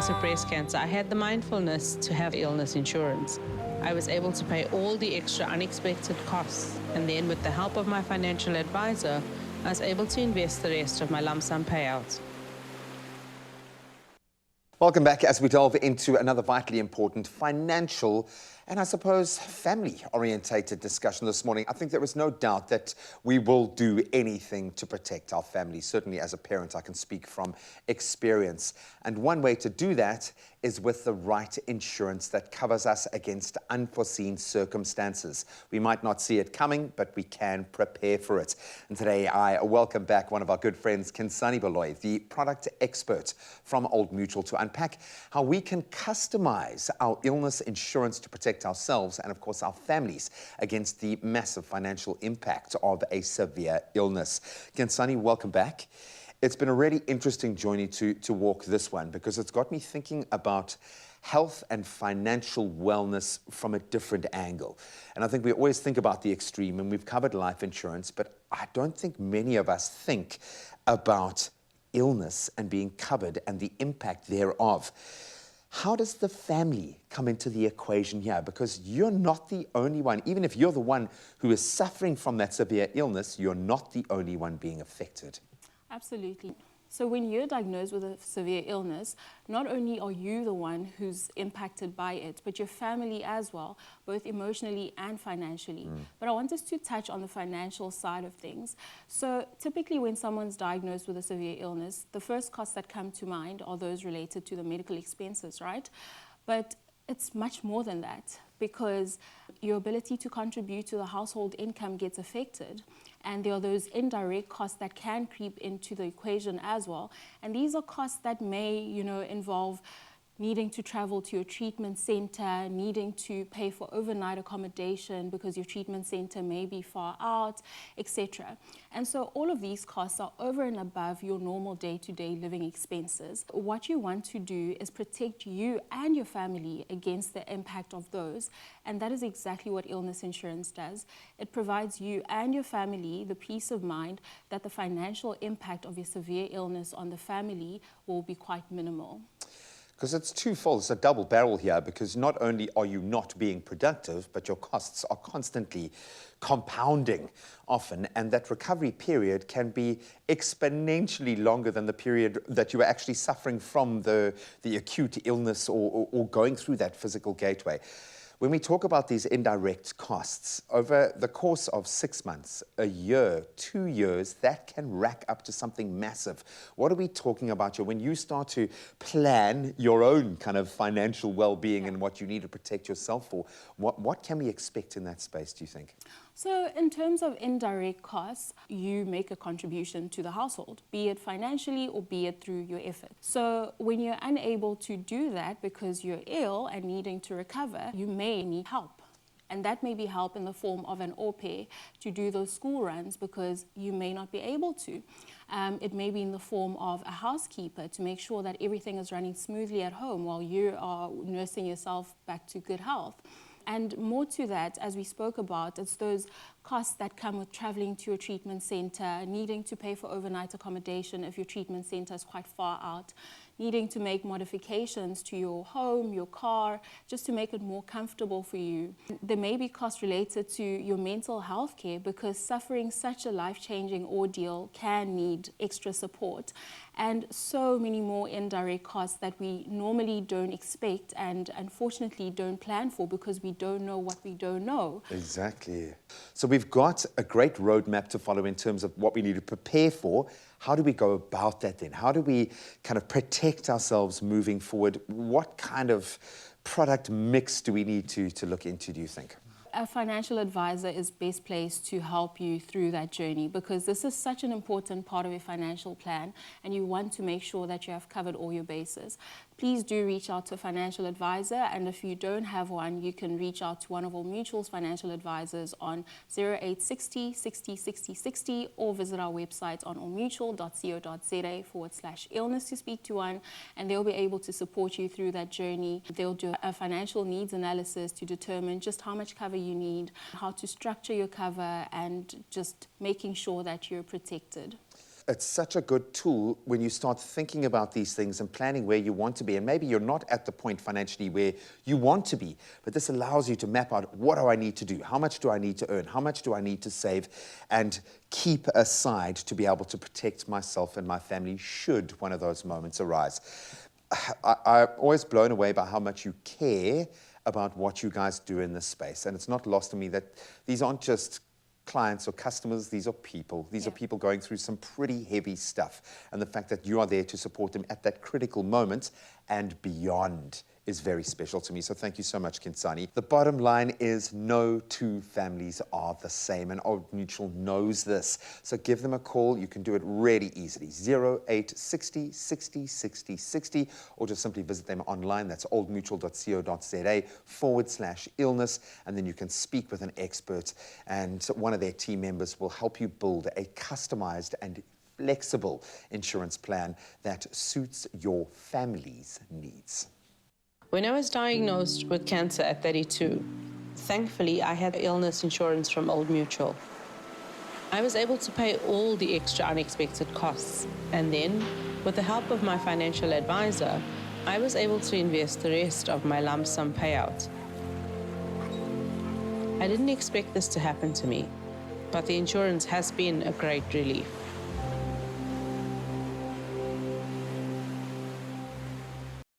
diagnosis of breast cancer, I had the mindfulness to have illness insurance. I was able to pay all the extra unexpected costs, and then with the help of my financial advisor, I was able to invest the rest of my lump sum payout. Welcome back as we delve into another vitally important financial and I suppose family-orientated discussion this morning. I think there is no doubt that we will do anything to protect our family. Certainly as a parent, I can speak from experience. And one way to do that is with the right insurance that covers us against unforeseen circumstances. We might not see it coming, but we can prepare for it. And today I welcome back one of our good friends, Kinsani Baloy, the product expert from Old Mutual, to unpack how we can customize our illness insurance to protect ourselves and, of course, our families against the massive financial impact of a severe illness. Kinsani, welcome back. It's been a really interesting journey to walk this one, because it's got me thinking about health and financial wellness from a different angle. And I think we always think about the extreme, and we've covered life insurance, but I don't think many of us think about illness and being covered and the impact thereof. How does the family come into the equation here? Because you're not the only one. Even if you're the one who is suffering from that severe illness, you're not the only one being affected. Absolutely. So when you're diagnosed with a severe illness, not only are you the one who's impacted by it, but your family as well, both emotionally and financially. But I want us to touch on the financial side of things. So typically when someone's diagnosed with a severe illness, the first costs that come to mind are those related to the medical expenses, right? But it's much more than that, because your ability to contribute to the household income gets affected. And there are those indirect costs that can creep into the equation as well. And these are costs that may, involve needing to travel to your treatment center, needing to pay for overnight accommodation because your treatment center may be far out, etc. And so all of these costs are over and above your normal day-to-day living expenses. What you want to do is protect you and your family against the impact of those. And that is exactly what illness insurance does. It provides you and your family the peace of mind that the financial impact of your severe illness on the family will be quite minimal. Because it's twofold, it's a double barrel here, because not only are you not being productive, but your costs are constantly compounding often, and that recovery period can be exponentially longer than the period that you are actually suffering from the acute illness or going through that physical gateway. When we talk about these indirect costs, over the course of 6 months, a year, 2 years, that can rack up to something massive. What are we talking about here? When you start to plan your own kind of financial well-being and what you need to protect yourself for, what can we expect in that space, do you think? So in terms of indirect costs, you make a contribution to the household, be it financially or be it through your effort. So when you're unable to do that because you're ill and needing to recover, you may need help. And that may be help in the form of an au pair to do those school runs because you may not be able to. It may be in the form of a housekeeper to make sure that everything is running smoothly at home while you are nursing yourself back to good health. And more to that, as we spoke about, it's those costs that come with traveling to your treatment center, needing to pay for overnight accommodation if your treatment center is quite far out, needing to make modifications to your home, your car, just to make it more comfortable for you. There may be costs related to your mental health care because suffering such a life-changing ordeal can need extra support. And so many more indirect costs that we normally don't expect and unfortunately don't plan for because we don't know what we don't know. Exactly. So we've got a great roadmap to follow in terms of what we need to prepare for. How do we go about that then? How do we kind of protect ourselves moving forward? What kind of product mix do we need to look into, do you think? A financial advisor is best placed to help you through that journey because this is such an important part of your financial plan and you want to make sure that you have covered all your bases. Please do reach out to a financial advisor, and if you don't have one, you can reach out to one of Old Mutual's financial advisors on 0860 60 60 60 or visit our website on allmutual.co.za/illness to speak to one, and they'll be able to support you through that journey. They'll do a financial needs analysis to determine just how much cover you need, how to structure your cover, and just making sure that you're protected. it's such a good tool when you start thinking about these things and planning where you want to be. And maybe you're not at the point financially where you want to be, but this allows you to map out, what do I need to do? How much do I need to earn? How much do I need to save? And keep aside to be able to protect myself and my family should one of those moments arise. I'm always blown away by how much you care about what you guys do in this space. And it's not lost on me that these aren't just clients or customers, these are people. These are people going through some pretty heavy stuff. And the fact that you are there to support them at that critical moment and beyond is very special to me. So thank you so much, Kinsani. The bottom line is no two families are the same, and Old Mutual knows this. So give them a call. You can do it really easily. 0860 60 60 60, or just simply visit them online. That's oldmutual.co.za/illness, and then you can speak with an expert, and one of their team members will help you build a customized and flexible insurance plan that suits your family's needs. When I was diagnosed with cancer at 32, thankfully I had illness insurance from Old Mutual. I was able to pay all the extra unexpected costs, and then, with the help of my financial advisor, I was able to invest the rest of my lump sum payout. I didn't expect this to happen to me, but the insurance has been a great relief.